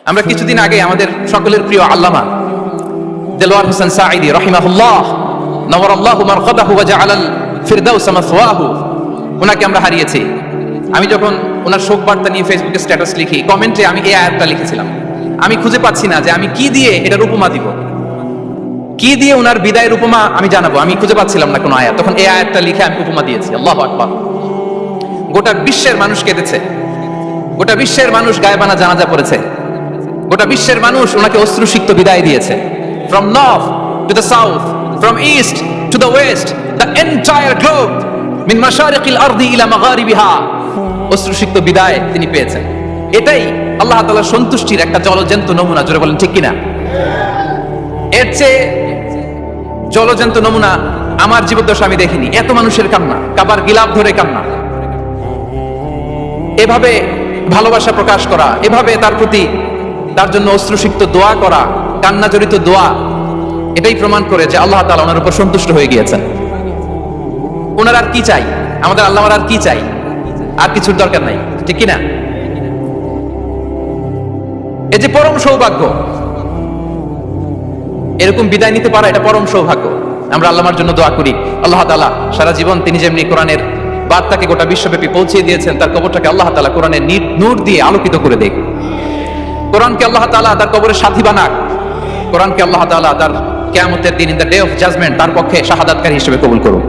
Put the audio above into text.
আমরা কিছুদিন আগে আমাদের সকলের প্রিয় আল্লামা দেলোয়ার হোসেন সাঈদী রাহিমাহুল্লাহ নওয়ারাল্লাহু মারকাদাহু ওয়া জাআলাল ফিরদাউস মাসওয়াহু, ওনাকে আমরা হারিয়েছি। আমি যখন ওনার শোক বার্তা নিয়ে ফেসবুকে স্ট্যাটাস লিখি, কমেন্টে আমি এই আয়াতটা লিখেছিলাম। আমি খুঁজে পাচ্ছি না যে আমি কি দিয়ে এটার উপমা দিব, কি দিয়ে ওনার বিদায়ের উপমা আমি জানাবো। আমি খুঁজে পাচ্ছিলাম না কোনো আয়াত, তখন এই আয়াতটা লিখে আমি উপমা দিয়েছি। আল্লাহু আকবার। গোটা বিশ্বের মানুষ কেঁদেছে, গোটা বিশ্বের মানুষ গায়েবানা জানাজা পড়েছে, গোটা বিশ্বের মানুষ ওনাকে অশ্রুসিক্ত বিদায় দিয়েছে। From north to the south, from east to the west, the entire globe, min mashariqil ardi ila magharibiha, অশ্রুসিক্ত বিদায় তিনি পেয়েছেন। এটাই আল্লাহ তাআলার সন্তুষ্টির একটা জলজ্যান্ত নমুনা। জোরে বলেন ঠিক কিনা? এর চেয়ে জলজ্যান্ত নমুনা আমার জীবদ্দশা আমি দেখিনি। এত মানুষের কান্না, কাবার গিলাফ ধরে কান্না, এভাবে ভালোবাসা প্রকাশ করা, এভাবে তার প্রতি তার জন্য অশ্রুসিক্ত দোয়া করা, কান্না জড়িত দোয়া, এটাই প্রমাণ করে যে আল্লাহ তাআলা ওনার উপর সন্তুষ্ট হয়ে গিয়েছেন। ওনার আর কি চাই? আমাদের আল্লাহর আর কি চাই? আর কিছুর দরকার নাই, ঠিক কিনা? এই যে পরম সৌভাগ্য, এরকম বিদায় নিতে পারা, এটা পরম সৌভাগ্য। আমরা আল্লাহর জন্য দোয়া করি, আল্লাহ তাআলা সারা জীবন তিনি যেমনি কোরআনের বার্তাকে গোটা বিশ্বব্যাপী পৌঁছে দিয়েছেন, তার কবরটাকে আল্লাহ তাআলা কোরআনের নূর দিয়ে আলোকিত করে দেখ। কোরআনকে আল্লাহ তাআলা তার কবরের সাথী বানাক। কোরআনকে আল্লাহ তাআলা তার কিয়ামতের দিন, in the day of judgement, তার পক্ষে শাহাদাতকারী হিসেবে কবুল করুন।